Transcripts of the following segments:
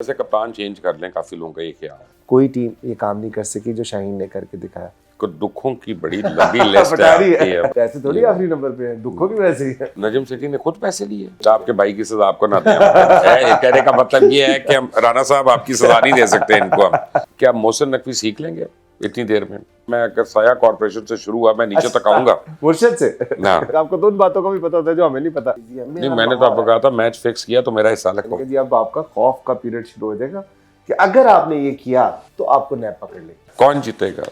वैसे कप्तान चेंज कर लें, काफी लोगों का ये ख्याल है। कोई टीम ये काम नहीं कर सकी जो शाहीन ने करके दिखाया। कुछ दुखों की बड़ी लंबी लिस्ट है बता रही आपकी है अब। पैसे थोड़ी आखिरी नंबर पे हैं, दुखों की वैसे ही है। नजम सेठी ने खुद पैसे लिए, आपके भाई की सजा आपको ना दें। कहने का मतलब ये है कि हम राणा साहब आपकी सजा नहीं दे सकते इनको। हम क्या मोहसिन नकवी सीख लेंगे इतनी देर में? मैं अगर साया कॉर्पोरेशन से शुरू हुआ, मैं नीचे तक आऊंगा। मुर्शद से ना आपको तो उन बातों का भी पता होता है जो हमें नहीं पता। नहीं, मैंने तो आपको कहा था मैच फिक्स किया तो मेरा हिस्सा लगो। जी अब आपका खौफ का पीरियड शुरू हो जाएगा कि अगर आपने ये किया तो आपको नैप पकड़ लेगी। कौन जीतेगा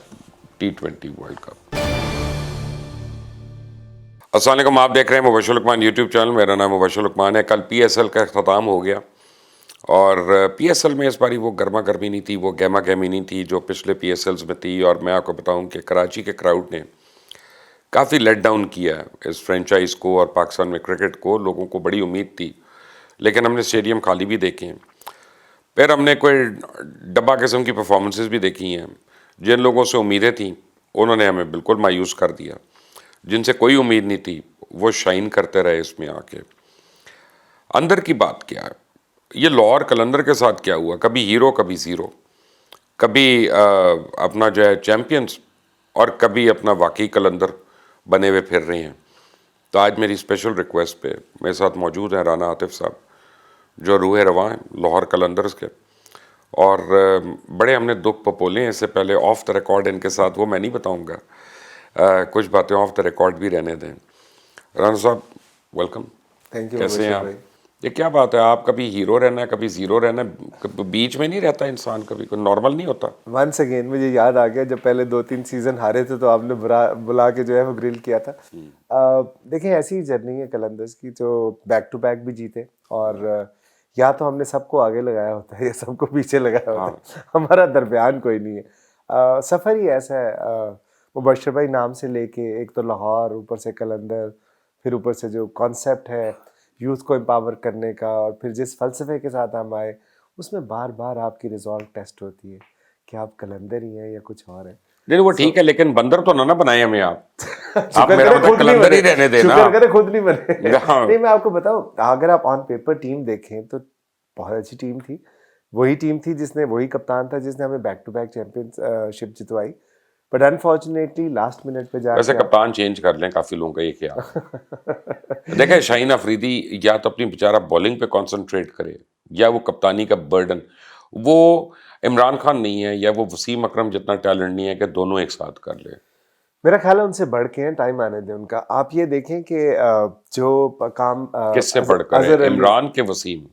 T20 वर्ल्ड कप? अस्सलाम वालेकुम, आप देख रहे हैं मुबश्शिर लुकमान यूट्यूब चैनल। मेरा नाम मुबश्शिर लुकमान है। कल PSL का अख्ताम हो गया और PSL में इस बारी वो गर्मा गर्मी नहीं थी, वो गहमा गहमी नहीं थी जो पिछले PSLs में थी। और मैं आपको बताऊं कि कराची के क्राउड ने काफ़ी लेट डाउन किया है इस फ्रेंचाइज को और पाकिस्तान में क्रिकेट को। लोगों को बड़ी उम्मीद थी, लेकिन हमने स्टेडियम खाली भी देखे हैं। फिर हमने कोई डब्बा किस्म की परफॉर्मेंसेस भी देखी हैं। जिन लोगों से उम्मीदें थीं उन्होंने हमें बिल्कुल मायूस कर दिया। जिनसे कोई उम्मीद नहीं थी वो शाइन करते रहे इसमें आके। अंदर की बात क्या है, ये लाहौर कलंदर के साथ क्या हुआ? कभी हीरो कभी ज़ीरो, कभी अपना जो है चैम्पियंस और कभी अपना वाकई कलंदर बने हुए फिर रहे हैं। तो आज मेरी स्पेशल रिक्वेस्ट पे मेरे साथ मौजूद हैं राना आतिफ साहब, जो रूह रवां हैं लाहौर कलंदर्स के। और बड़े हमने दुख पपोले हैं इससे पहले ऑफ द रिकॉर्ड इनके साथ, वो मैं नहीं बताऊंगा। कुछ बातें ऑफ द रिकॉर्ड भी रहने दें। राना साहब वेलकम। Thank you. कैसे हैं आप? ये क्या बात है, आप कभी हीरो रहना है कभी ज़ीरो रहना है, बीच में नहीं रहता इंसान, कभी कोई नॉर्मल नहीं होता? वंस अगेन मुझे याद आ गया जब पहले 2-3 सीजन हारे थे तो आपने बुला के जो है वो ग्रिल किया था। देखिए ऐसी जर्नी है कलंदर्स की जो बैक टू बैक भी जीते और या तो हमने सबको आगे लगाया होता है या सबको पीछे लगाया होता है। हमारा दरमियान कोई नहीं है। सफ़र ही ऐसा है। मुबश्शिर भाई नाम से लेके एक तो लाहौर, ऊपर से कलंदर, फिर ऊपर से जो कॉन्सेप्ट है यूथ को एम्पावर करने का, और फिर जिस फलसफे के साथ हम आए उसमें बार बार आपकी रिजॉल्व टेस्ट होती है कि आप कलंदर ही हैं या कुछ और है। नहीं वो ठीक है, लेकिन बंदर तो ना बनाए हमें आप। आप शुक्र मेरा करे मतलब खुद नहीं कलंदर ही बने, रहने देना। शुक्र करे खुद नहीं बने। हाँ। नहीं मैं आपको बताऊं, अगर आप ऑन पेपर टीम देखें तो बहुत अच्छी टीम थी। वही टीम थी जिसने, वही कप्तान था जिसने हमें बैक टू बैक चैंपियनशिप जितवाई। बट अनफॉर्चुनेटली लास्ट मिनट पे जाके वैसे कप्तान चेंज कर लें, काफी लोगों का ये ख्याल है। देखें शाहीन अफरीदी या तो अपनी बेचारा बॉलिंग पे कंसंट्रेट करे या वो कप्तानी का बर्डन, वो इमरान खान नहीं है या वो वसीम अकरम जितना टैलेंट नहीं है कि दोनों एक साथ कर ले। मेरा ख्याल है उनसे बढ़ के हैं, टाइम आने दें उनका। आप ये देखें कि जो काम किससे पढ़कर अजहर है? अली, इमरान के वसीम?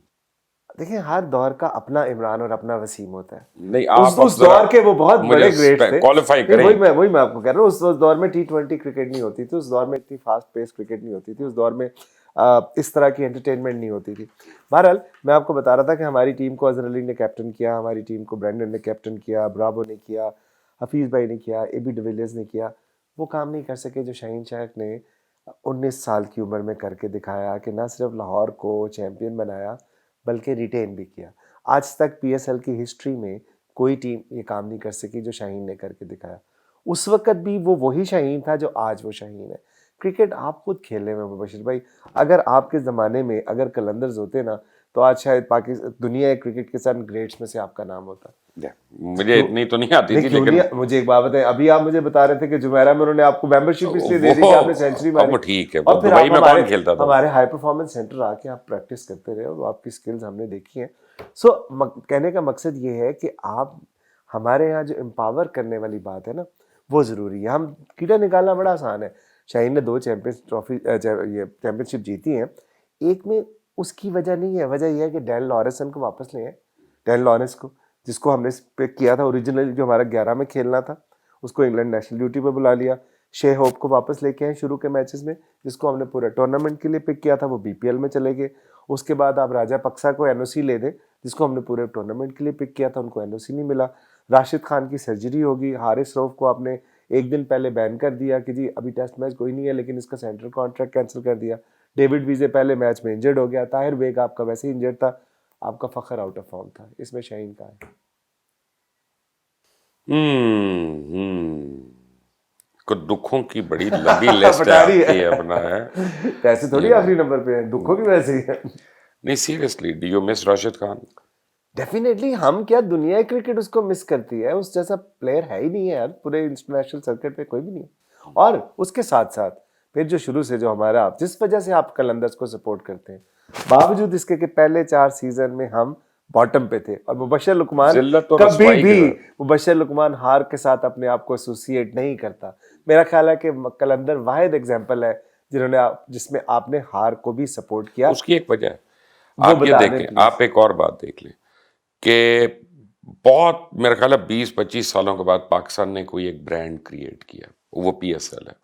देखिए हर दौर का अपना इमरान और अपना वसीम होता है। नहीं आप उस दौर के वो बहुत बड़े ग्रेट थे। क्वालिफाई नहीं, करें। वही मैं आपको कह रहा हूँ, उस दौर में T20 क्रिकेट नहीं होती थी, उस दौर में इतनी फास्ट पेस क्रिकेट नहीं होती थी, उस दौर में इस तरह की एंटरटेनमेंट नहीं होती थी। बहरहाल मैं आपको बता रहा था कि हमारी टीम को अजहर अली ने कैप्टन किया, हमारी टीम को ब्रेंडन ने कैप्टन किया, ब्रावो ने किया, हफीज़ भाई ने किया, AB डिविलियर्स ने किया। वो काम नहीं कर सके जो शाहीन शाख ने 19 साल की उम्र में करके दिखाया कि न सिर्फ लाहौर को चैम्पियन बनाया बल्कि रिटेन भी किया। आज तक PSL की हिस्ट्री में कोई टीम ये काम नहीं कर सकी जो शाहीन ने करके दिखाया। उस वक्त भी वो वही शाहीन था जो आज वो शाहीन है। क्रिकेट आप खुद खेलने में मुबश्शिर भाई, अगर आपके ज़माने में अगर कलंदर्स होते ना तो आज शायद पाकिस्तान दुनिया के क्रिकेट के साथ ग्रेट्स में से आपका नाम होता। मुझे इतनी तो नहीं आती थी, लेकिन मुझे एक बात बताएं, अभी आप मुझे बता रहे थे कि जुमेरा में उन्होंने आपको मेंबरशिप इसलिए दे दी कि आपने सेंचुरी मारी। वो ठीक है, और फिर दुबई में कौन खेलता था? हमारे हाई परफॉर्मेंस सेंटर आके आप प्रैक्टिस करते रहे और आपकी स्किल्स हमने देखी हैं। सो कहने का मकसद ये है कि आप हमारे यहाँ जो एम्पावर करने वाली बात है ना वो ज़रूरी है। हम कीड़ा निकालना बड़ा आसान है। शाहीन ने 2 चैंपियनशिप जीती हैं, एक में उसकी वजह नहीं है, वजह यह है कि डैन लॉरेंसन को वापस ले आए। डैन लॉरेंस को, जिसको हमने पिक किया था ओरिजिनली, जो हमारा 11 में खेलना था, उसको इंग्लैंड नेशनल ड्यूटी पे बुला लिया। शे होप को वापस लेके आए शुरू के मैचेस में, जिसको हमने पूरे टूर्नामेंट के लिए पिक किया था, वो BPL में चले गए। उसके बाद आप राजा पक्सा को NOC ले दें, जिसको हमने पूरे टूर्नामेंट के लिए पिक किया था, उनको NOC नहीं मिला। राशिद खान की सर्जरी होगी, हारिस रऊफ को आपने एक दिन पहले बैन कर दिया कि जी अभी टेस्ट मैच कोई नहीं है, लेकिन इसका सेंट्रल कॉन्ट्रैक्ट कैंसिल कर दिया। डेविड वीजे पहले मैच में इंजर्ड हो गया। ताहिर बेग आपका वैसे ही इंजर्ड था। आपका फखर आउट ऑफ फॉर्म था। इसमें शाहीन का है। कुछ दुखों की बड़ी लंबी लिस्ट है आपकी अपना है। पैसे थोड़ी आखिरी नंबर पे हैं, दुखों की वैसे ही है। नहीं seriously, do you miss Rashid Khan? Definitely हम क्या, दुनिया की क्रिकेट उसको मिस करती है, उस जैसा प्लेयर है ही नहीं है यार, पूरे इंटरनेशनल सर्किट पे कोई भी नहीं है। और उसके साथ साथ फिर जो शुरू से जो हमारा, जिस वजह से आप कलंदर्स को सपोर्ट करते हैं, बावजूद इसके कि पहले 4 सीजन में हम बॉटम पे थे, और मुबशर लुकमान जिल्लत और कभी रुसवाई भी, के साथ। मुबशर लुकमान हार के साथ अपने आप को एसोसिएट नहीं करता। मेरा ख्याल है कि कलंदर वाहिद एग्जाम्पल है जिसमें आपने हार को भी सपोर्ट किया। उसकी एक वजह है, वो आप ये बता दें देखें, प्लीज। आप एक और बात देख लें कि बहुत मेरा ख्याल है 20-25 सालों के बाद पाकिस्तान ने कोई एक ब्रांड क्रिएट किया, वो पीएसएल है।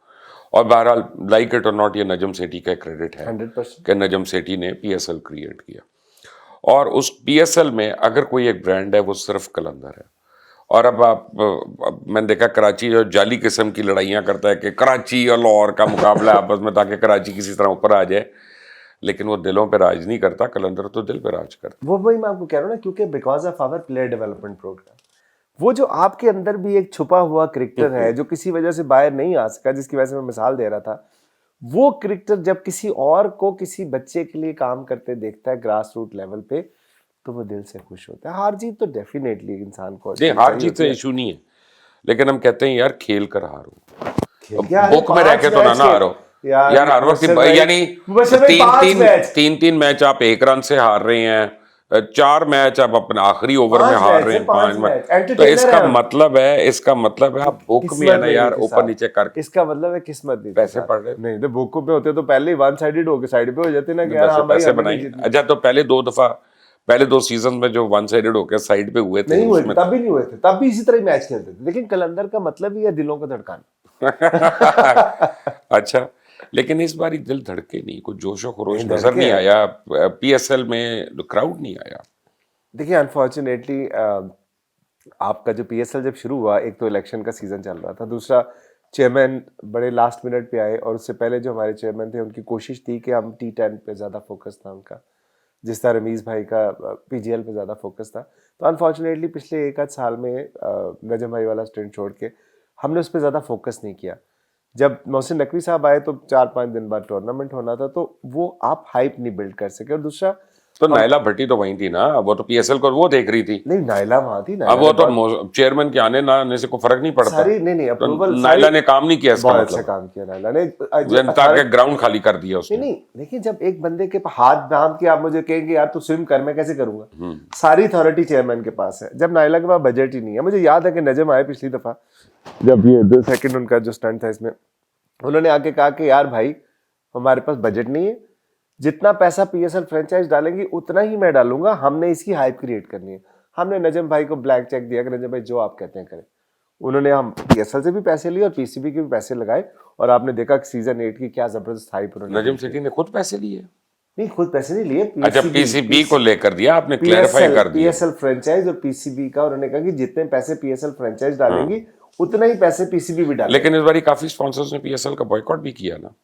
और बहरहाल लाइक इट और नॉट, ये नजम सेठी का क्रेडिट है 100%। कि नजम सेठी ने पीएसएल क्रिएट किया। और उस पीएसएल में अगर कोई एक ब्रांड है वो सिर्फ कलंदर है। और अब मैंने देखा कराची जो जाली किस्म की लड़ाइयाँ करता है कि कराची और लाहौर का मुकाबला आपस में, ताकि कराची किसी तरह ऊपर आ जाए, लेकिन वो दिलों पे राज नहीं करता, कलंदर तो दिल पे राज करता। वो वही मैं आपको कह रहा हूँ ना, क्योंकि because of our player development programme, वो जो आपके अंदर भी एक छुपा हुआ क्रिकेटर है जो किसी वजह से बाहर नहीं आ सका, जिसकी वजह से मैं मिसाल दे रहा था, वो क्रिकेटर जब किसी और को, किसी बच्चे के लिए काम करते देखता है ग्रास रूट लेवल पे, तो वो दिल से खुश होता है। हार जीत तो डेफिनेटली इंसान को नहीं, हार चाहिए जीत होती से है। इशू नहीं है, लेकिन हम कहते हैं यार खेल कर हारो, खेल क्या है, बुक में रह 5 के तो मैच ना खेल हारो यार, यार। हर वक्त मुबशर भाई, यानी मुबशर भाई 5 मैच, तीन मैच आप 1 रन से हार रहे हैं, 4 मैच आप अपने आखिरी ओवर में 5 हार मैच रहे है, हैं, 5 5 मैच। मैच, तो एंटरटेनर है हम। इसका मतलब है आप बुक में है किस्मत ना में नहीं यार, थे ऊपर साहब, नीचे कर इसका मतलब है किस्मत नहीं थी पैसे साहब। पड़ रहे। नहीं तो बुको पे होते तो पहले ही वन साइडेड होके साइड पे हो जाते ना कि यार वैसे हाँ भाई पैसे हमें नहीं बनाएंगे। जीतनी। अच्छा, तो पहले 2 सीजन में जो वन साइडेड होकर साइड पे हुए थे नहीं हुए थे, उसमें तब भी नहीं हुए थे, तब भी इसी तरह ही मैच खेलते थे, लेकिन कलंदर का मतलब ही है दिलों को धड़काना। अच्छा, लेकिन इस बार दिल धड़के नहीं, कुछ जोशो खरोश नहीं नजर धड़के नहीं हैं। आया, पीएसएल में क्राउड नहीं आया। देखिए अनफॉर्चुनेटली आपका जो पीएसएल जब शुरू हुआ, एक तो इलेक्शन का सीजन चल रहा था, दूसरा चेयरमैन बड़े लास्ट मिनट पे आए, और उससे पहले जो हमारे चेयरमैन थे उनकी कोशिश थी कि हम T10 पे ज़्यादा फोकस था उनका, जिस तरह रमीज़ भाई का पीजीएल पे ज़्यादा फोकस था। तो अनफॉर्चुनेटली पिछले 1 आध साल में नजम भाई वाला स्टंट छोड़ के हमने उस पर ज़्यादा फोकस नहीं किया। जब मोहसिन नकवी साहब आए तो 4-5 दिन बाद टूर्नामेंट होना था, तो वो आप हाइप नहीं बिल्ड कर सके। और दूसरा, तो हम नायला भट्टी तो वहीं थी ना, वो तो पीएसएल को वो देख रही थी। नहीं, नायला वहाँ थी, अब नायला वो ने तो बहुत चेयरमैन के आने ना आने से कोई फर्क नहीं पड़ता। सारी, नहीं तो अप्रूवल सारी, नायला ने काम नहीं किया, इसका बहुत अच्छा मतलब काम किया नायला ने। जनता के ग्राउंड खाली कर दिया नहीं उसने। नहीं, देखिए जब एक बंदे के हाथ बांध के आप मुझे कहेंगे यार तू स्विम कर, मैं कैसे करूंगा? सारी अथॉरिटी चेयरमैन के पास है। जब नायला के पास बजट ही नहीं है, मुझे याद है कि नजम आए पिछली दफा, जब ये 2 सेकंड उनका जो स्टंट था इसमें, उन्होंने आके कहा कि यार भाई हमारे पास बजट नहीं है, जितना पैसा पीएसएल फ्रेंचाइज डालेंगी उतना ही मैं डालूंगा, हमने इसकी हाइप क्रिएट करनी है। हमने नजम भाई को ब्लैंक चेक दिया कि नजम भाई जो आप कहते हैं करें। उन्होंने हम पीएसएल से भी पैसे लिए और पीसीबी के भी पैसे लगाए, और आपने देखा कि सीजन 8 की क्या जबरदस्त हाइप उन्होंने नजम दी थी। सेठी ने खुद पैसे लिए? नहीं, खुद पैसे नहीं लिए, अच्छा, पीसीबी को लेकर दिया आपने, क्लैरिफाई कर दिया। पीएसएल फ्रेंचाइज और पीसीबी का उन्होंने कहा कि जितने पैसे पीएसएल फ्रेंचाइज डालेंगी उतना ही पैसे पीसीबी भी डालेंगे। लेकिन इस बार काफी स्पॉन्सर्स ने पीएसएल का बॉयकॉट भी किया ना।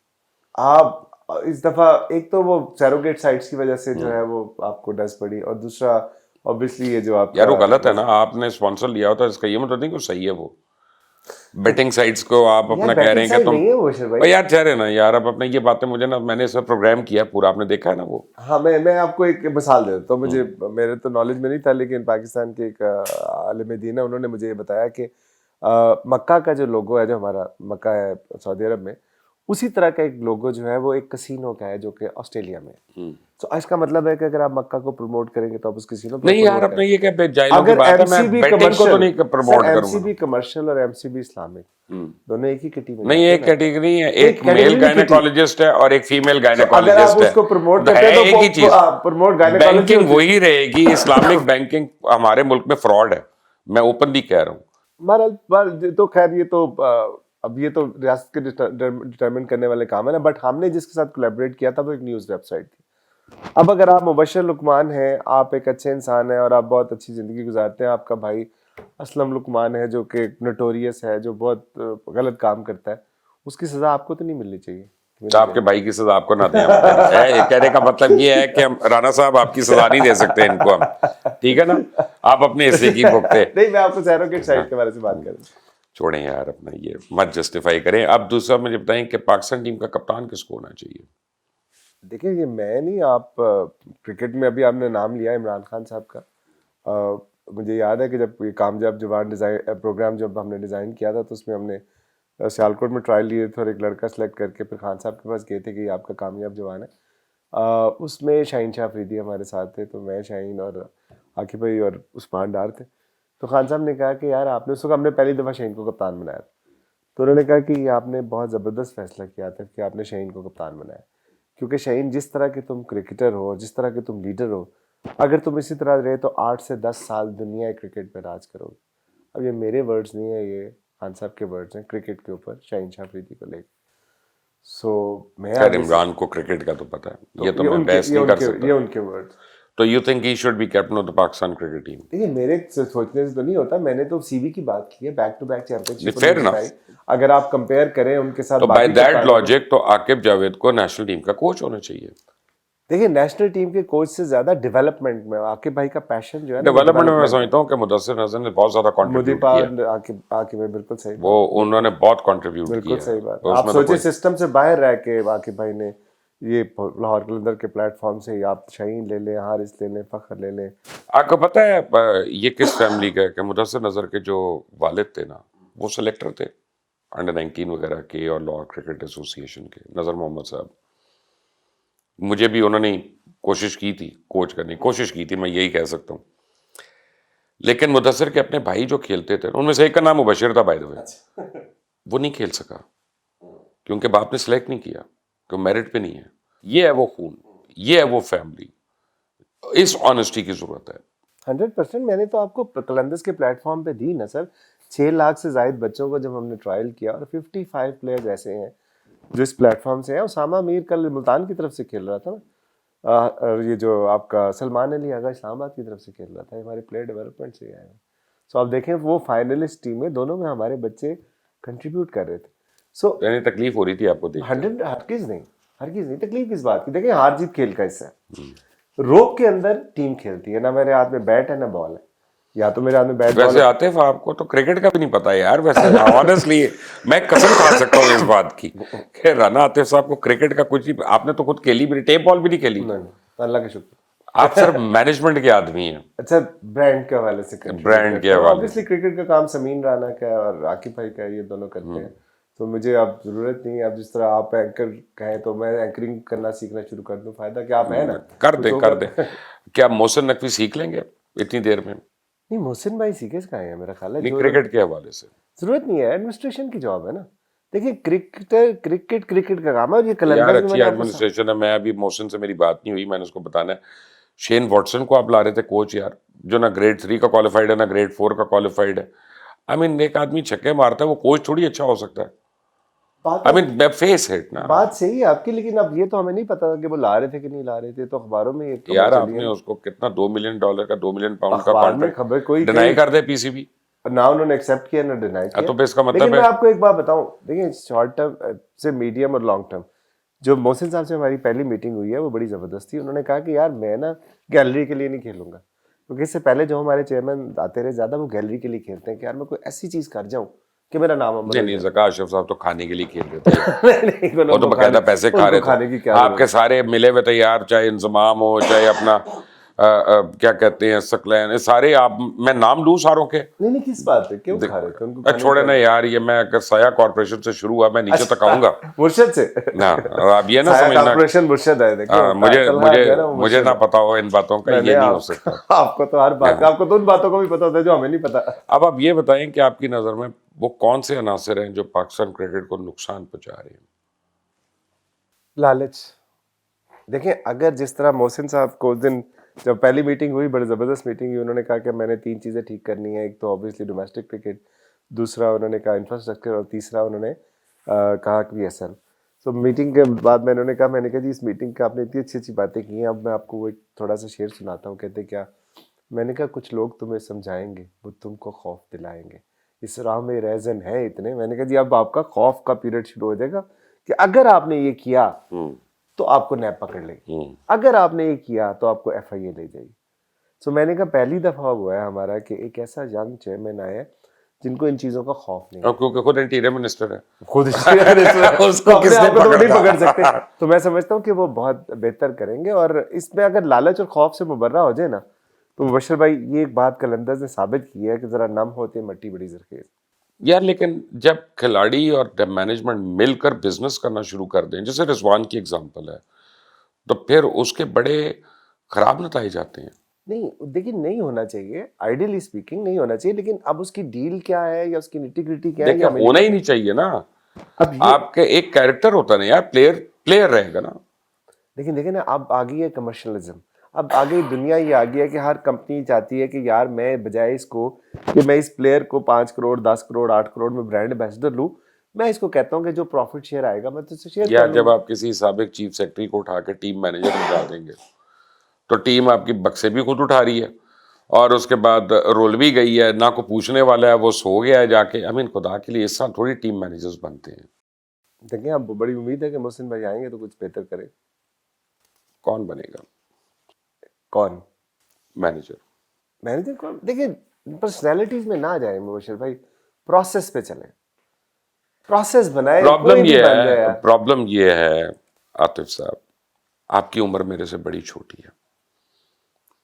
आप इस दफा, एक तो वो सैरोगेट साइट्स की वजह से जो है वो आपको डस पड़ी, और दूसरा ऑब्वियसली ये जो आपका, यार वो गलत है ना, आपने स्पॉन्सर लिया होता है, इसका ये मतलब नहीं कि वो सही है। वो बेटिंग साइट्स को आप यार अपना कह रहे बैटिंग हैं कि साइड तुम, नहीं है वो शर और भाई। यार ठहरे ना यार, अब अपने ये बातें मुझे ना, मैंने इसमें प्रोग्राम किया पूरा, आपने देखा है ना वो। हाँ, मैं आपको एक मिसाल दे देता हूँ। मुझे, मेरे तो नॉलेज में नहीं था, लेकिन पाकिस्तान के एक आलिम दीन है, उन्होंने मुझे ये बताया कि मक्का का जो लोगो है, जो हमारा मक्का है सऊदी अरब में, उसी तरह का एक लोगो जो है वो एक कसीनो का है जो कि ऑस्ट्रेलिया में है। तो इसका मतलब है कि अगर आप मक्का को प्रमोट करेंगे तो आप उस कसीनो को नहीं यार, promote अपने ये क्या जायलों की अगर बात है, मैं एमसीबी बेटिंग को तो कमर्शियल, नहीं प्रमोट करूंगा। एमसीबी कमर्शियल और एमसीबी इस्लामिक दोनों एक ही किटी में नहीं, जाते एक हैं ना। कैटेगरी है, एक category मेल नहीं, गायनेकोलॉजिस्ट है और एक फीमेल अगर आप गायनेकोलॉजिस्ट है। उसको प्रमोट तो करते है हैं एक ही तो चीज, प्रमोट गायनेकोलॉजी बैंकिंग वही रहेगी। इस्लामिक बैंकिंग हमारे मुल्क में फ्रॉड है, मैं ओपनली कह रहा हूँ। बहरहाल तो खैर ये तो अब ये तो रियासत के डिटरमिन करने वाले काम है ना, बट हमने जिसके साथ कोलैबोरेट किया था वो एक न्यूज़ वेबसाइट थी। अब अगर आप मुबशर लुकमान हैं, आप एक अच्छे इंसान हैं और आप बहुत अच्छी ज़िंदगी गुजारते हैं, आपका भाई असलम लुकमान है जो कि नोटोरियस है, जो बहुत गलत काम करता है, उसकी सज़ा आपको तो नहीं मिलनी चाहिए। तो आपके भाई की सजा आपको ना दें हम ये कहने का मतलब ये है कि हम, राणा साहब आपकी सजा नहीं दे सकते इनको हम, ठीक है ना, आप अपने हिस्से की भुगते। नहीं, मैं आपको सैरोगेट साइड के बारे से बात कर रहा हूँ। छोड़ें यार, अपना ये मत जस्टिफाई करें। अब दूसरा मुझे बताएं कि पाकिस्तान टीम का कप्तान किसको होना चाहिए? देखिए ये मैं नहीं, आप क्रिकेट में अभी आपने नाम लिया इमरान खान साहब का, मुझे याद है कि जब ये कामयाब जवान डिज़ाइन प्रोग्राम जब हमने डिज़ाइन किया था तो उसमें हमने सियालकोट में ट्रायल लिए थे और एक लड़का सेलेक्ट करके फिर खान साहब के पास गए थे कि ये आपका कामयाब जवान है। उसमें शाहीन शाह अफरीदी हमारे साथ थे, तो मैं, शाहीन और आकिब भाई और उस्मान डार थे। तो खान साहब ने कहा कि यार आपने, उस वक्त हमने पहली दफ़ा शाहीन को कप्तान बनाया था, तो उन्होंने कहा कि आपने बहुत ज़बरदस्त फैसला किया था कि आपने शाहीन को कप्तान बनाया, क्योंकि शाहीन जिस तरह के तुम क्रिकेटर हो, जिस तरह के तुम लीडर हो, अगर तुम इसी तरह रहे तो 8 से 10 साल दुनिया क्रिकेट में राज करोगे। अब ये मेरे वर्ड्स नहीं है, ये खान साहब के वर्ड्स हैं क्रिकेट के ऊपर शाहीन शाह अफरीदी को लेकर। सो मैं खैर इमरान को क्रिकेट का तो पता है, ये तो मैं बहस नहीं कर सकता। ये उनके वर्ड्स। तो you think he should be captain of the Pakistan cricket team? देखिए मेरे सोचने से तो नहीं होता, मैंने तो सीवी की बात की है, back to back championship. Fair enough. अगर आप कंपेयर करें उनके साथ, तो बाय दैट लॉजिक तो आकिब जावेद को नेशनल टीम का कोच होना चाहिए। देखिए नेशनल टीम के कोच से ज्यादा डेवलपमेंट में आकिब भाई का पैशन जो है ना, डेवलपमेंट में मैं समझता हूँ कि मुदस्सिर नजर ने बहुत ज्यादा कंट्रीब्यूट किया। आकिब भाई बिल्कुल सही, वो उन्होंने बहुत कंट्रीब्यूट किया, बिल्कुल सही बात। तो आप उसमें सोचिए कोई- सिस्टम से बाहर रह के आकिब भाई ने ये लाहौर कलंदर के प्लेटफॉर्म से आप शाहीन ले लें, हारिस ले लें, फखर ले लें। आपको पता है ये किस फैमिली का है कि मुदस्सिर नजर के जो वालिद थे ना, वो सेलेक्टर थे अंडर 19 वगैरह के और लाहौर क्रिकेट एसोसिएशन के, नजर मोहम्मद साहब। मुझे भी उन्होंने कोशिश की थी कोच करने की, कोशिश की थी, मैं यही कह सकता हूँ। लेकिन मुदस्सिर के अपने भाई जो खेलते थे, उनमें से एक का नाम मुबशिर था बाय द वे, वो नहीं खेल सका क्योंकि बाप ने सेलेक्ट नहीं किया, क्योंकि मेरिट पे नहीं है। ये है वो खून, ये है वो फैमिली, इस ऑनेस्टी की जरूरत है। 100%। मैंने तो आपको कलंदर्स के प्लेटफॉर्म पे दी ना सर, 6 लाख से जायद बच्चों को जब हमने ट्रायल किया, और 55 प्लेयर्स ऐसे हैं जो इस प्लेटफॉर्म से हैं। उसामा मीर कल मुल्तान की तरफ से खेल रहा था ना, और ये जो आपका सलमान अली आगा इस्लामाबाद की तरफ से खेल रहा था, हमारे प्लेयर डेवलपमेंट से आए हैं। सो आप देखें वो फाइनलिस्ट टीम में, दोनों में हमारे बच्चे कंट्रीब्यूट कर रहे थे। सो यानी तकलीफ हो रही थी आपको देख के? 100 हरगिज नहीं, तकलीफ किस बात की। देखिए हार जीत खेल का हिस्सा है। रोक के अंदर टीम खेलती है ना, मेरे हाथ में बैट है ना बॉल है, या तो मेरे हाथ में बैट बॉल वैसे आतिफ आपको तो क्रिकेट का भी नहीं पता है यार। वैसे ऑनेस्टली मैं कसम खा सकता हूँ इस बात की कि राना आतिफ साहब को क्रिकेट का कुछ नहीं। आपने तो खुद खेली भी, टेप बॉल भी नहीं खेली। नहीं, अल्लाह का शुक्र। आप सिर्फ मैनेजमेंट के आदमी हैं। अच्छा, ब्रांड के हवाले से ब्रांड के हवाले ऑब्वियसली क्रिकेट का काम समीन राना का है और आकिब भाई का है, ये दोनों करते हैं। तो मुझे अब जरूरत नहीं है, अब जिस तरह आप एंकर कहें तो मैं एंकरिंग करना सीखना शुरू कर दूं। फायदा क्या, आप है ना, कर दे क्या मोहसिन नकवी सीख लेंगे इतनी देर में? नहीं, मोहसिन भाई सीखे कहाँ है, मेरा ख्याल है नहीं, क्रिकेट के हवाले से जरूरत नहीं है, एडमिनिस्ट्रेशन की जॉब है ना। देखिए क्रिकेट का काम है, और ये यार कलंदर्स अच्छी एडमिनिस्ट्रेशन है। मैं अभी मोहसिन से मेरी बात नहीं हुई, मैंने उसको बताना है। शेन वॉटसन को आप ला रहे थे कोच यार, जो ना ग्रेड 3 का क्वालिफाइड है ना ग्रेड 4 का क्वालिफाइड है। आई मीन एक आदमी छक्के मारता है, वो कोच थोड़ी अच्छा हो सकता है। आई मीन फेस हिट ना। बात सही है आपकी, लेकिन अब ये तो हमें नहीं पता था कि वो ला रहे थे कि नहीं ला रहे थे। तो अखबारों में ये यार आपने उसको कितना $2 मिलियन का, $2 मिलियन का कॉन्ट्रैक्ट खबर कोई डिनाई कर दे पीसीबी, ना उन्होंने एक्सेप्ट किया ना डिनाई किया। तो इसका मतलब लेकिन है। मैं आपको एक बात बताऊं, देखिए शॉर्ट टर्म से मीडियम और लॉन्ग टर्म, जो मोहसिन साहब से हमारी पहली मीटिंग हुई है वो बड़ी जबरदस्त थी। उन्होंने कहा कि यार मैं ना गैलरी के लिए नहीं खेलूंगा, क्योंकि इससे पहले जो हमारे चेयरमैन आते रहे ज्यादा वो गैलरी के लिए खेलते हैं कि यार मैं कोई ऐसी चीज कर जाऊं कि मेरा नाम नहीं, ज़का अशरफ साहब तो खाने के लिए खेल रहे थे। वो तो बकायदा पैसे खा रहे थे। आपके सारे मिले हुए थे यार, चाहे इंजमाम हो, चाहे अपना क्या कहते हैं सकलैन, सारे आप मैं नाम लूं सारों के। नहीं किस बात है, क्यों खा रहे थे उनको? छोड़े ना यार, ये मैं अगर साया कॉर्पोरेशन से शुरू हुआ, मैं नीचे तक आऊंगा मुर्शद से ना। आप ये ना समझना कॉर्पोरेशन मुर्शद है, देखिए मुझे ना पता हो इन बातों का, ये नहीं हो सकता। आपको तो हर बात का, आपको तो उन बातों का भी पता होता है जो हमें नहीं पता। अब आप ये बताएं कि आपकी नजर में वो कौन से अनासर हैं जो पाकिस्तान क्रिकेट को नुकसान पहुंचा रहे हैं? लालच। देखें, अगर जिस तरह मोहसिन साहब को उस दिन जब पहली मीटिंग हुई, बड़ी ज़बरदस्त मीटिंग हुई, उन्होंने कहा कि मैंने 3 चीज़ें ठीक करनी है। एक तो ऑब्वियसली डोमेस्टिक क्रिकेट, दूसरा उन्होंने कहा इंफ्रास्ट्रक्चर, और तीसरा उन्होंने कहा कि PSL। तो मीटिंग के बाद मैंने कहा जी इस मीटिंग का आपने इतनी अच्छी अच्छी बातें की हैं, अब मैं आपको वो एक थोड़ा सा शेर सुनाता हूँ। कहते क्या, मैंने कहा कुछ लोग तुम्हें समझाएंगे, वो तुमको खौफ दिलाएंगे, इस राह में रैज़न है इतने। मैंने कहा जी अब आपका खौफ का पीरियड शुरू हो जाएगा कि अगर आपने ये किया तो आपको नैब पकड़ लेगी, अगर आपने ये किया तो आपको FIA ले जाएगी। सो मैंने कहा पहली दफा हुआ है हमारा कि एक ऐसा यंग चेयरमैन आया जिनको इन चीजों का खौफ नहीं है, क्योंकि खुद इंटीरियर मिनिस्टर है, खुद उसको किसने नहीं पकड़ सकते। तो मैं समझता हूँ कि वो बहुत बेहतर करेंगे, और इसमें अगर लालच और खौफ से मुबर्रा हो जाए ना तो मुबशर भाई, ये एक बात कलंदर्स ने साबित की है कि जरा नम होते मट्टी बड़ी जरखेज। यार लेकिन जब खिलाड़ी और मैनेजमेंट मिलकर बिजनेस करना शुरू कर दें, जैसे रिजवान की एग्जांपल है, तो फिर उसके बड़े खराब नतीजे आते हैं। नहीं, देखिए, नहीं होना चाहिए, आइडियली स्पीकिंग नहीं होना चाहिए, लेकिन अब उसकी डील क्या है या उसकी निटी ग्रिटी क्या है, देखिए या हमें नहीं होना ही पता। नहीं चाहिए ना। अब ये, आपके एक कैरेक्टर होता है ना यार, प्लेयर प्लेयर रहेगा ना। लेकिन देखिए ना, अब आ गई है कमर्शलिज्म। अब आ गई दुनिया, ये आ गई है कि हर कंपनी चाहती है कि यार मैं बजाय इसको कि मैं इस प्लेयर को 5 करोड़ 10 करोड़ 8 करोड़ में ब्रांड एम्बेसडर लूं, मैं इसको कहता हूँ कि जो प्रॉफिट शेयर आएगा मैं तुझसे शेयर कर यार जब लूंगा। आप किसी साबिक चीफ सेक्रेटरी को उठा के टीम मैनेजर बना देंगे, तो टीम आपकी बक्से भी खुद उठा रही है, और उसके बाद रोल भी गई है ना, को पूछने वाला है, वो सो गया है जाके। आई मीन खुदा के लिए इस साल थोड़ी टीम मैनेजर्स बनते हैं। देखिए, अब बड़ी उम्मीद है कि मोहसिन भाई आएंगे तो कुछ बेहतर करे। कौन बनेगा कौन मैनेजर? मैनेजर? कौन? देखिए, पर्सनैलिटीज में ना जाए मुबशर भाई, प्रोसेस पे चले, प्रोसेस बनाए, कोई भी बन जाए यार। प्रॉब्लम ये है आतिफ साहब, आपकी उम्र मेरे से बड़ी छोटी है।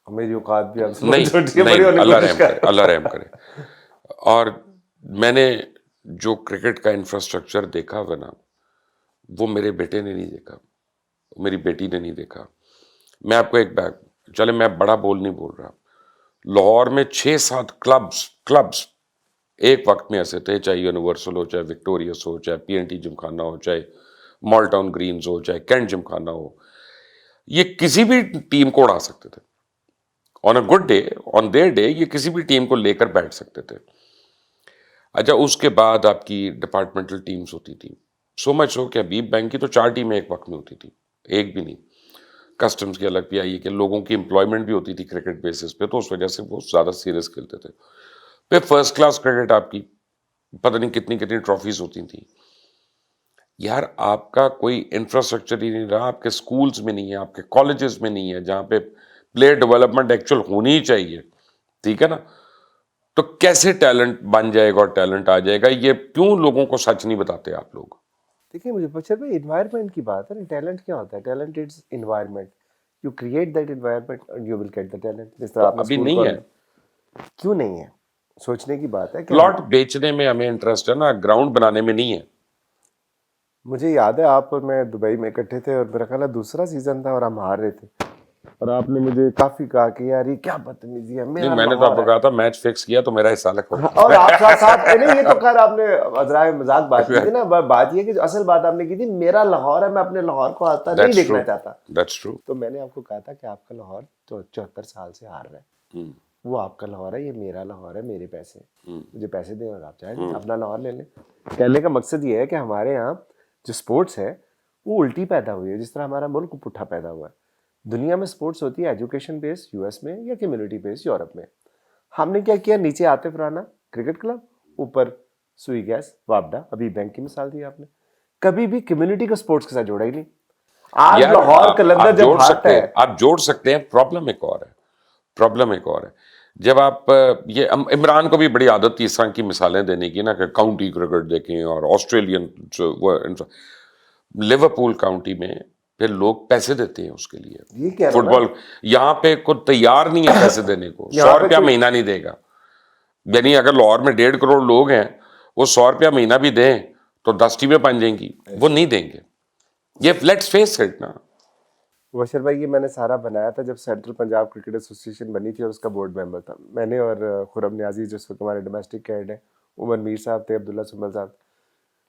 और मेरी औकात भी आपसे नहीं बहुत छोटी है, नहीं, बड़ी होने की अल्लाह कोशिश रहम करे, कर। अल्लाह रहम करे। और मैंने जो क्रिकेट का इंफ्रास्ट्रक्चर देखा हुआ ना, वो मेरे बेटे ने नहीं देखा, मेरी बेटी ने नहीं देखा। मैं आपको एक बात, चले मैं बड़ा बोल नहीं बोल रहा, लाहौर में 6-7 क्लब्स क्लब्स एक वक्त में ऐसे थे, चाहे यूनिवर्सल हो, चाहे विक्टोरियस हो, चाहे पीएनटी जिमखाना हो, चाहे मॉल टाउन ग्रीन्स हो, चाहे कैंट जिमखाना हो, ये किसी भी टीम को उड़ा सकते थे। On a good day, on their day, ये किसी भी टीम को लेकर बैठ सकते थे। अच्छा, उसके बाद आपकी डिपार्टमेंटल टीम्स होती थी, सो मच हो कि हबीब बैंक की तो 4 टीमें एक वक्त में होती थी, एक भी नहीं। कस्टम्स की अलग भी आई है कि लोगों की एम्प्लॉयमेंट भी होती थी क्रिकेट बेसिस पे, तो उस वजह से वो ज़्यादा सीरियस खेलते थे। फिर फर्स्ट क्लास क्रिकेट आपकी पता नहीं कितनी कितनी ट्रॉफीज होती थी। यार आपका कोई इंफ्रास्ट्रक्चर ही नहीं रहा, आपके स्कूल्स में नहीं है, आपके कॉलेजेस में नहीं है, जहाँ पे प्लेयर डेवलपमेंट एक्चुअल होनी ही चाहिए, ठीक है ना। तो कैसे टैलेंट बन जाएगा और टैलेंट आ जाएगा, ये क्यों लोगों को सच नहीं बताते आप लोग? देखिए, मुझे बच्चर भाई, इन्वायरमेंट की बात है ना। टैलेंट क्या होता है? Talent is environment. You create that environment and you will get the talent. जिस तरह तो आपने अभी स्कूल नहीं है। कॉलेज, क्यों नहीं है? सोचने की बात है कि प्लॉट बेचने में हमें इंटरेस्ट है ना, ग्राउंड बनाने में नहीं है। मुझे याद है आप और मैं दुबई में इकट्ठे थे और मेरा ख्याल है दूसरा सीजन था और हम हार रहे थे, और आपने मुझे काफी कहा कि यार ये क्या बदतमीजी है, नहीं, मेरा मैंने तो लाहौर आपको है। कहा था मैच फिक्स किया तो मेरा हिस्सा रखो। हाँ, और आप साथ साथ नहीं, ये तो खैर आपने अजराए मजाक बात की थी ना। बात ये कि जो असल बात आपने की थी, मेरा लाहौर है, मैं अपने लाहौर को आता नहीं दैट्स ट्रू, देखना चाहता। That's true. तो मैंने आपको कहा था कि आपका लाहौर 74 साल से हार रहा है, वो आपका लाहौर है, ये मेरा लाहौर है, मेरे पैसे, मुझे पैसे दें और आप चाहें अपना लाहौर ले लें। कहने का मकसद ये है कि हमारे यहाँ जो स्पोर्ट्स है वो उल्टी पैदा हुई है, जिस तरह हमारा मुल्क पुट्ठा पैदा हुआ है। दुनिया में स्पोर्ट्स होती है एजुकेशन बेस्ड यूएस में, या कम्युनिटी बेस्ड यूरोप में। हमने क्या किया, नीचे आतिफ राना क्रिकेट क्लब, ऊपर सुई गैस वापडा, अभी बैंक की मिसाल दी आपने। कभी भी कम्युनिटी को स्पोर्ट्स के साथ जोड़ा ही नहीं। आज यार लाहौर कलंदर आप जब जोड़ हारता सकते हैं, है, आप जोड़ सकते हैं। प्रॉब्लम एक और है, प्रॉब्लम एक और है। जब आप ये इमरान को भी बड़ी आदत थी इस तरह की मिसालें देने की ना, कि काउंटी क्रिकेट देखें और ऑस्ट्रेलियन लिवरपूल काउंटी में, फिर लोग पैसे देते हैं उसके ये लिए कह रहा हूं ना, फुटबॉल। यहाँ पे कोई तैयार नहीं है पैसे देने को, यहाँ 100 पे रुपया कोई, महीना नहीं देगा। यानी अगर लाहौर में 1.5 करोड़ लोग हैं, वो 100 रुपया महीना भी दें तो 10 टीमें बन जाएंगी, वो नहीं देंगे। ये लेट्स फेस इट ना। बशर भाई, ये मैंने सारा बनाया था जब सेंट्रल पंजाब क्रिकेट एसोसिएशन बनी थी और उसका बोर्ड मेंबर था मैंने और खुरम न्याजी, जो इस वक्त हमारे डोमेस्टिक हेड है, उमर मीर साहब थे, अब्दुल्ला सुमल साहब।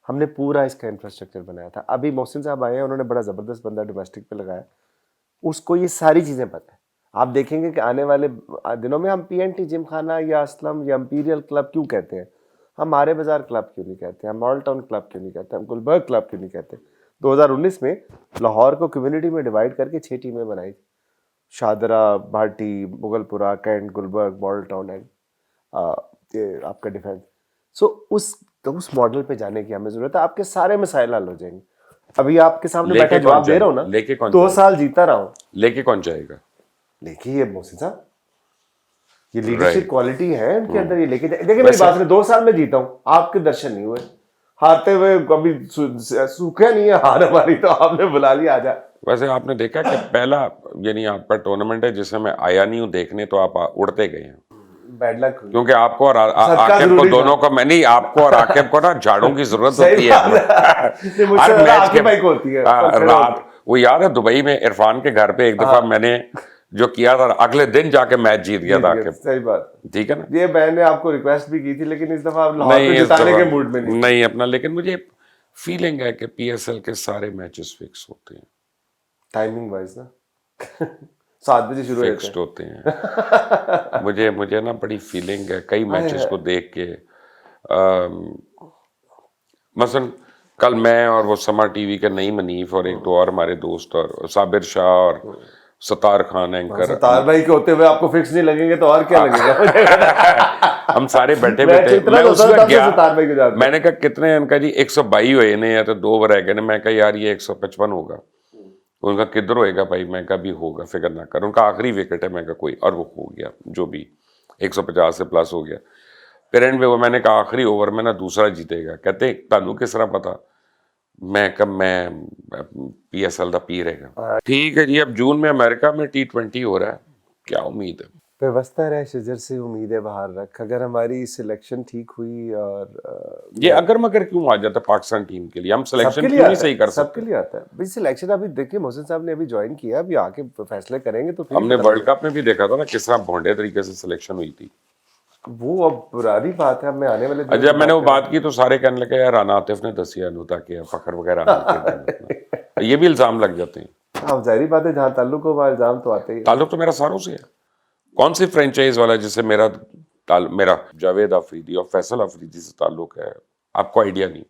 हमने पूरा इसका इंफ्रास्ट्रक्चर बनाया था। अभी मोहसिन साहब आए हैं, उन्होंने बड़ा ज़बरदस्त बंदा डोमेस्टिक पे लगाया, उसको ये सारी चीज़ें पता है। आप देखेंगे कि आने वाले दिनों में हम पीएनटी जिम खाना या असलम या इंपीरियल क्लब क्यों कहते हैं, हम आरे बाजार क्लब क्यों नहीं कहते, हम मॉल टाउन क्लब क्यों नहीं कहते, हम गुलबर्ग क्लब क्यों नहीं कहते। 2019 में लाहौर को कम्युनिटी में डिवाइड करके 6 टीमें बनाई थी, Shahdara, Bhati, Mughalpura, Cantt, Gulberg, Model Town and ये आपका डिफेंस। सो उस मॉडल पे जाने की हमें जरूरत है, आपके सारे मसाइल हल हो जाएंगे। अभी आपके सामने बैठा जवाब दे रहा हूँ ना, लेके कौन 2 साल जीता रहा हूँ। लेके कौन जाएगा? देखिए ये मोहसिन साहब, ये लीडरशिप राइट। क्वालिटी है इनके अंदर, ये लेके देखिए मेरी बात में 2 साल में जीता हूँ, आपके दर्शन नहीं हुए। हारते हुए कभी सूखा नहीं है हार हमारी, तो आपने बुला लिया आजा। वैसे आपने देखा कि पहला यानी आपका टूर्नामेंट है जिसमें मैं आया नहीं हूँ देखने, तो आप उड़ते गए हैं, बैड लक हुई। क्योंकि आपको और सदका आकिब को जरूरी था। दोनों को, मैं नहीं, आपको और आकिब को ना झाड़ू की जरूरत सही होती बात है। है नहीं, मुझसे हर ज्यादा मैच के आकिब भाई को होती है, खड़े रात। होके। वो याद है दुबई में इरफान के घर पे एक दफा हाँ। मैंने जो किया था, अगले दिन जाके मैच जीत गया जीत था गए, आकिब, सही बात। ठीक है ना। ये मैंने आपको रिक्वेस्ट भी की थी, लेकिन इस दफा आप लाहौर नहीं को इस जिताने दफा के मूड में नहीं थे। नहीं अपना, लेकिन मुझे फीलिंग है कि पीएसएल के सारे मैचेस फिक्स होते हैं, टाइमिंग वाइज ना 7 बजे शुरू होते फिक्स्ड होते हैं। मुझे मुझे ना बड़ी फीलिंग है कई हाय मैचेस हाय। को देख के। मसलन कल मैं और वो समा टीवी के नई मनीफ और एक दो और हमारे दोस्त और साबिर शाह और सतार खान एंकर, सतार भाई के होते हुए आपको फिक्स नहीं लगेंगे तो और क्या लगेगा। हम सारे बैठे मैं थे। इतना मैं तो उस होता वक्त था, गया, सतार भाई को जानता। मैंने कहा कितने, इनका जी 122 हुए ने या तो 2 रह गए ने। मैं कहा यार ये 155 होगा। उनका किधर होएगा भाई, मैं कहा भी होगा, फिक्र ना कर। उनका आखिरी विकेट है, मैं कहा कोई, और वो हो गया जो भी 150 से प्लस हो गया। फिर एंड पे वो मैंने कहा आखिरी ओवर में ना दूसरा जीतेगा। कहते तानू किस तरह पता। मैं कब मैं पीएसएल का पी रहेगा। ठीक है जी, अब जून में अमेरिका में T20 हो रहा है, क्या उम्मीद है। व्यवस्था रहे शजर से उम्मीदें बाहर रख। अगर हमारी सिलेक्शन ठीक हुई और ये अगर मगर क्यों आ जाता है पाकिस्तान टीम के लिए, हम सबके सिलेक्शन लिए क्यों नहीं आता सही है, कर सबके सकते। लिए आता है भाई। सिलेक्शन अभी देखिए मोहसिन साहब ने अभी ज्वाइन किया, अभी आके फैसले करेंगे तो फिर ही हमने पता वर्ल्ड लगेगा। कप में भी देखा था ना किस तरह भोंडे तरीके से सिलेक्शन हुई थी। वो अब पुरानी बात है, अब मैं आने वाले दिनों जब की मैंने वो करेंगे। बात की तो सारे कहने लगे यार राना आतिफ ने दसिया नु ताकि फखर वगैरह नहीं खेलते अपना। ये भी इल्जाम लग जाते हैं। अब जाहिर बात है, जहाँ ताल्लुक हो वहाँ इल्जाम तो आते ही है। ताल्लुक तो मेरा सारों से है। कौन सी फ्रेंचाइज वाला जिससे मेरा जावेद अफरीदी और फैसल अफरीदी से ताल्लुक है, आपको आइडिया नहीं।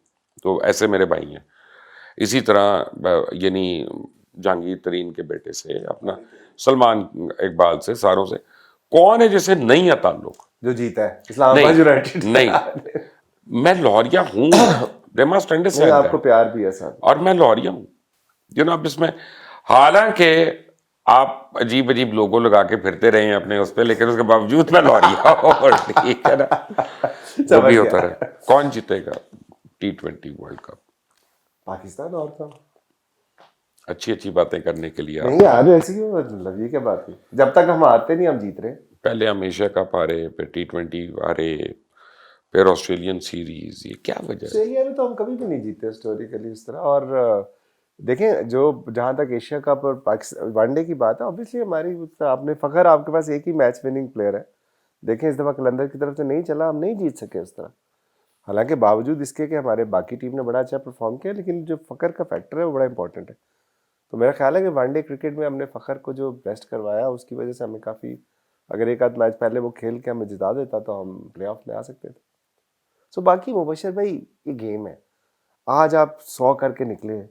तो ऐसे मेरे भाई हैं। इसी तरह यानी जहांगीर तरीन के बेटे से, अपना सलमान इकबाल से, सारों से कौन है जिसे नहीं है ताल्लुक। जो जीता है इस्लामाबाद नहीं यूनाइटेड। नहीं, मैं लाहौरिया हूँ, दे मस्ट नहीं, अंडरस्टैंड आपको दैट, प्यार भी है साथ। और मैं लाहौरिया हूँ। अब इसमें हालांकि आप अजीब अजीब लोगो लगा के फिरते रहे हैं अपने उस पर, लेकिन उसके बावजूद मैं लाहौरिया हूँ, ठीक है ना। वो भी समझ होता गया। रहे। कौन जीतेगा T20 वर्ल्ड कप। पाकिस्तान और कौन। अच्छी अच्छी बातें करने के लिए नहीं यार, ऐसी क्यों मतलब, ये क्या बात है। जब तक हम हारते नहीं हम जीत रहे। पहले हम एशिया कप हारे, फिर T20 हारे, फिर ऑस्ट्रेलियन सीरीज, ये क्या वजह है। ऑस्ट्रेलिया में तो हम कभी भी नहीं जीते हिस्टोरिकली इस तरह। और देखें, जो जहाँ तक एशिया कप और पाकिस्तान वनडे की बात है, ऑब्वियसली हमारी आपने फखर, आपके पास एक ही मैच विनिंग प्लेयर है। देखें इस दफ़ा कलंदर की तरफ से नहीं चला, हम नहीं जीत सके उस तरह। हालांकि बावजूद इसके कि हमारे बाकी टीम ने बड़ा अच्छा परफॉर्म किया, लेकिन जो फखर का फैक्टर है वो बड़ा इंपॉर्टेंट है। तो मेरा ख्याल है कि वनडे क्रिकेट में हमने फखर को जो बेस्ट करवाया, उसकी वजह से हमें काफ़ी, अगर एक आध मैच पहले वो खेल के हमें जिता देता तो हम प्ले ऑफ में आ सकते थे। सो बाकी मुबशर भाई, ये गेम है। आज आप 100 करके निकले,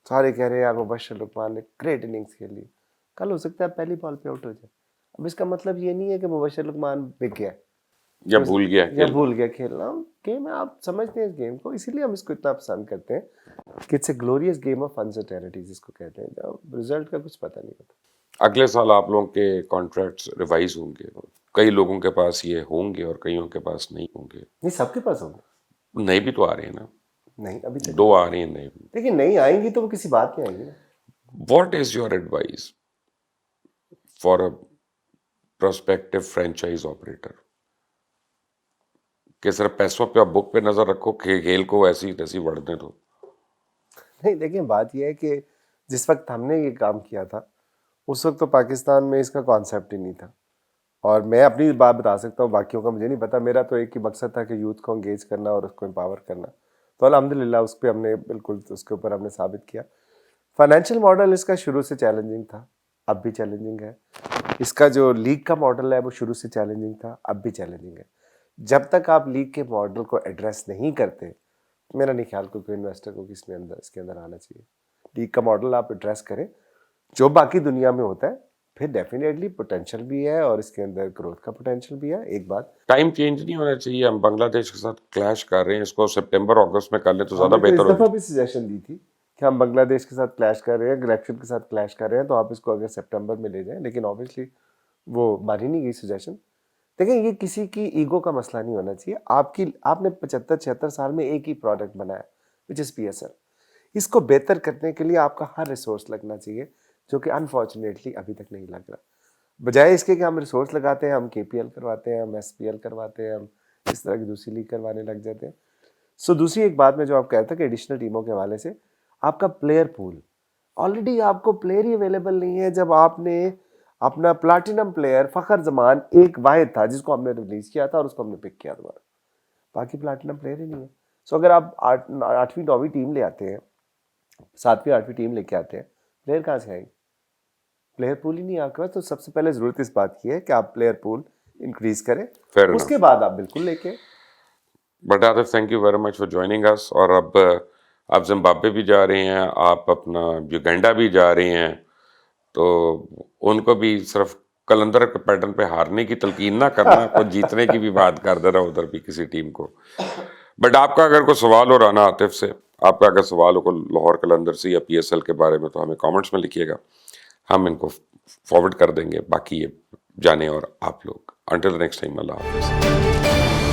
सारे कह रहे हैं यार मुबशर लुकमान ने ग्रेट इनिंग्स खेली, कल हो सकता है पहली बॉल पे आउट हो जाए। अब इसका मतलब ये नहीं है कि मुबशर लुकमान बिक गया या भूल गया या खेलना। भूल गया खेलना। गेम है, आप समझते हैं इस गेम को, इसीलिए हम इसको इतना पसंद करते हैं कि it's a glorious game of uncertainties जिसको कहते हैं, जब रिजल्ट का कुछ पता नहीं होता। अगले साल आप लोगों के कॉन्ट्रैक्ट्स रिवाइज होंगे, कई लोगों के पास ये होंगे और कईयों के पास नहीं होंगे। नहीं, सबके पास होंगे। नए भी तो आ रहे हैं ना, नहीं अभी तक 2 आ रहे हैं नए। देखिए, नहीं आएंगी तो वो किसी बात नहीं आएंगी ना। What is your advice for a prospective franchise operator, कि सिर्फ पैसों पे, बुक पे नजर रखो, खेल को ऐसी तैसी बढ़ने दो। नहीं देखिए, बात यह है कि जिस वक्त हमने ये काम किया था उस वक्त तो पाकिस्तान में इसका कॉन्सेप्ट ही नहीं था। और मैं अपनी बात बता सकता हूँ, बाकियों का मुझे नहीं पता। मेरा तो एक ही मकसद था कि यूथ को एंगेज करना और उसको एम्पावर करना। तो अल्हम्दुलिल्लाह उस पर हमने बिल्कुल, उसके ऊपर हमने साबित किया। फाइनेंशियल मॉडल इसका शुरू से चैलेंजिंग था, अब भी चैलेंजिंग है। इसका जो लीग का मॉडल है वो शुरू से चैलेंजिंग था, अब भी चैलेंजिंग है। जब तक आप लीग के मॉडल को एड्रेस नहीं करते, मेरा नहीं ख्याल कोई इन्वेस्टर को इसके अंदर आना चाहिए। लीग का मॉडल आप एड्रेस करें जो बाकी दुनिया में होता है, फिर डेफिनेटली पोटेंशियल भी है और इसके अंदर ग्रोथ का पोटेंशियल भी है। एक बात, टाइम चेंज नहीं होना चाहिए। हम बांग्लादेश के साथ क्लैश कर रहे हैं, इसको सितंबर अगस्त में कर ले तो ज्यादा हमने तो इस बेहतर दफा होगा। भी सजेशन दी थी कि हम बांग्लादेश के साथ क्लैश कर रहे हैं, इलेक्शन के साथ क्लैश कर रहे हैं, तो आप इसको अगर सितंबर में ले जाएं, लेकिन ऑब्वियसली वो मानी नहीं गई सजेशन। देखिए ये किसी की ईगो का मसला नहीं होना चाहिए। आपने 75-76 साल में एक ही प्रोडक्ट बनाया व्हिच इज़ पीएसएल। इसको बेहतर करने के लिए आपका हर रिसोर्स लगना चाहिए, जो कि अनफॉर्चुनेटली अभी तक नहीं लग रहा। बजाय इसके कि हम रिसोर्स लगाते हैं, हम केपीएल करवाते हैं, हम एसपीएल करवाते हैं, हम इस तरह की दूसरी लीग करवाने लग जाते हैं। सो दूसरी एक बात में जो आप कह रहे थे कि एडिशनल टीमों के हवाले से, आपका प्लेयर पूल, ऑलरेडी आपको प्लेयर ही अवेलेबल नहीं है। जब आपने अपना प्लैटिनम प्लेयर फ़खर जमान एक वाहिद था जिसको हमने रिलीज किया था और उसको हमने पिक किया दोबारा, बाकी प्लैटिनम प्लेयर ही नहीं है। सो अगर आप 8वीं 9वीं टीम ले आते हैं, 7वीं 8वीं टीम लेके आते हैं, प्लेयर कहाँ से आएंगे? प्लेयर पूल ही नहीं है आपके पास। तो सबसे पहले ज़रूरत इस बात की है कि आप प्लेयर पूल इंक्रीज करें, फेयर इनफ। उसके बाद आप बिल्कुल लेके। But Atif, thank you very much for joining us. और अब आप जिम्बाब्वे भी जा रहे हैं, आप अपना युगांडा भी जा रहे हैं, तो उनको भी सिर्फ कलंदर के पैटर्न पे हारने की तलकीन ना करना, कुछ जीतने की भी बात कर देना उधर भी किसी टीम को। बट आपका अगर कोई सवाल हो राना आतिफ से, आपका अगर सवाल हो को लाहौर कलंदर से या पीएसएल के बारे में, तो हमें कमेंट्स में लिखिएगा, हम इनको फॉरवर्ड कर देंगे। बाकी ये जाने और आप लोग। अंटिल नेक्स्ट टाइम, अल्लाह हाफिज़।